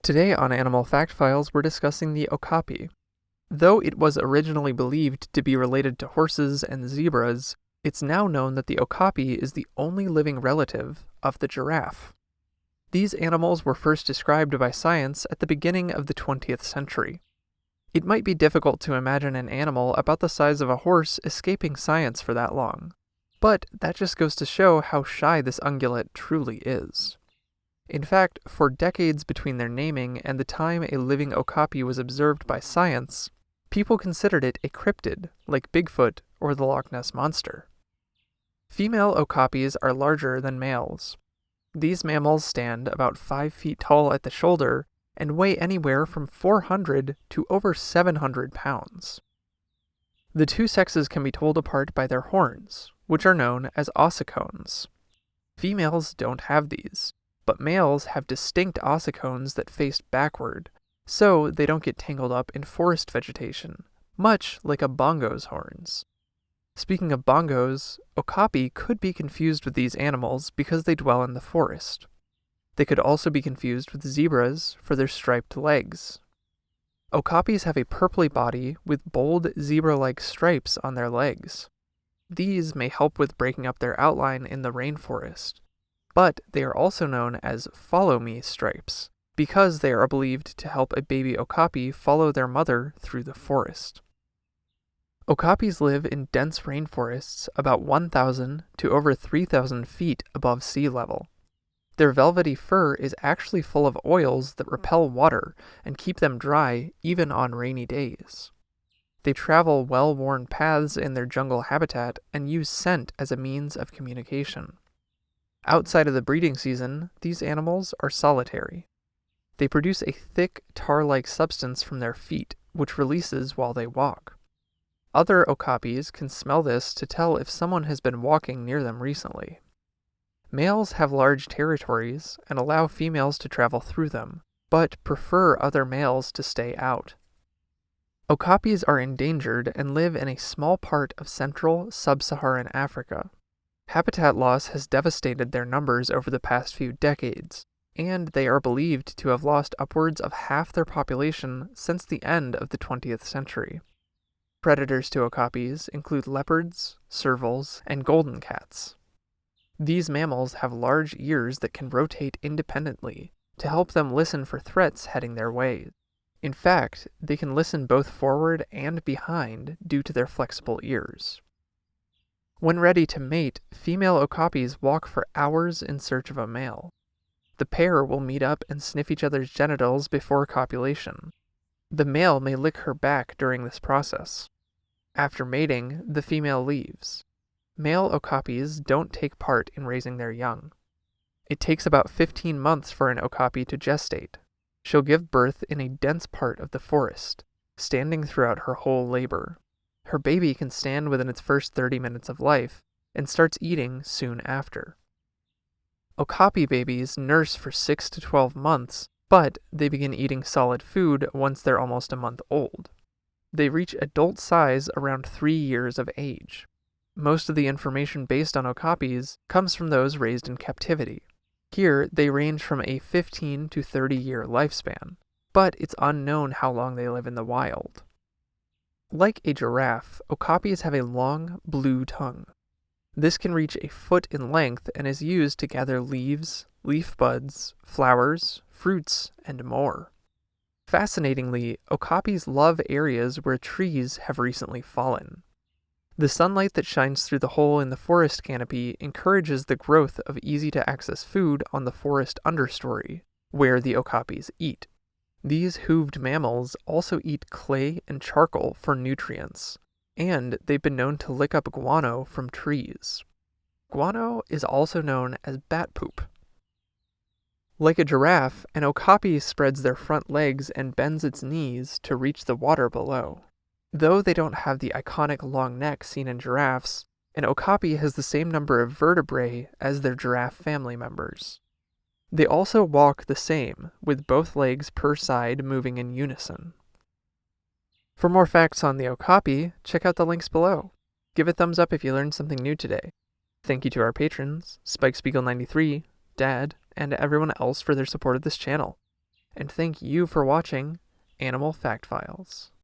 Today on Animal Fact Files, we're discussing the okapi. Though it was originally believed to be related to horses and zebras, it's now known that the okapi is the only living relative of the giraffe. These animals were first described by science at the beginning of the 20th century. It might be difficult to imagine an animal about the size of a horse escaping science for that long, but that just goes to show how shy this ungulate truly is. In fact, for decades between their naming and the time a living okapi was observed by science, people considered it a cryptid, like Bigfoot or the Loch Ness Monster. Female okapis are larger than males. These mammals stand about 5 feet tall at the shoulder and weigh anywhere from 400 to over 700 pounds. The two sexes can be told apart by their horns, which are known as ossicones. Females don't have these, but males have distinct ossicones that face backward, so they don't get tangled up in forest vegetation, much like a bongo's horns. Speaking of bongos, okapi could be confused with these animals because they dwell in the forest. They could also be confused with zebras for their striped legs. Okapis have a purpley body with bold zebra-like stripes on their legs. These may help with breaking up their outline in the rainforest, but they are also known as follow-me stripes because they are believed to help a baby okapi follow their mother through the forest. Okapis live in dense rainforests about 1,000 to over 3,000 feet above sea level. Their velvety fur is actually full of oils that repel water and keep them dry even on rainy days. They travel well-worn paths in their jungle habitat and use scent as a means of communication. Outside of the breeding season, these animals are solitary. They produce a thick, tar-like substance from their feet, which releases while they walk. Other okapis can smell this to tell if someone has been walking near them recently. Males have large territories and allow females to travel through them, but prefer other males to stay out. Okapis are endangered and live in a small part of central sub-Saharan Africa. Habitat loss has devastated their numbers over the past few decades, and they are believed to have lost upwards of half their population since the end of the 20th century. Predators to okapis include leopards, servals, and golden cats. These mammals have large ears that can rotate independently to help them listen for threats heading their way. In fact, they can listen both forward and behind due to their flexible ears. When ready to mate, female okapis walk for hours in search of a male. The pair will meet up and sniff each other's genitals before copulation. The male may lick her back during this process. After mating, the female leaves. Male okapis don't take part in raising their young. It takes about 15 months for an okapi to gestate. She'll give birth in a dense part of the forest, standing throughout her whole labor. Her baby can stand within its first 30 minutes of life and starts eating soon after. Okapi babies nurse for 6 to 12 months, but they begin eating solid food once they're almost a month old. They reach adult size around 3 years of age. Most of the information based on okapis comes from those raised in captivity. Here, they range from a 15 to 30-year lifespan, but it's unknown how long they live in the wild. Like a giraffe, okapis have a long, blue tongue. This can reach a foot in length and is used to gather leaves, leaf buds, flowers, fruits, and more. Fascinatingly, okapis love areas where trees have recently fallen. The sunlight that shines through the hole in the forest canopy encourages the growth of easy-to-access food on the forest understory, where the okapis eat. These hooved mammals also eat clay and charcoal for nutrients, and they've been known to lick up guano from trees. Guano is also known as bat poop. Like a giraffe, an okapi spreads their front legs and bends its knees to reach the water below. Though they don't have the iconic long neck seen in giraffes, an okapi has the same number of vertebrae as their giraffe family members. They also walk the same, with both legs per side moving in unison. For more facts on the okapi, check out the links below. Give a thumbs up if you learned something new today. Thank you to our patrons, SpikeSpiegel93, Dad, and everyone else for their support of this channel. and thank you for watching Animal Fact Files.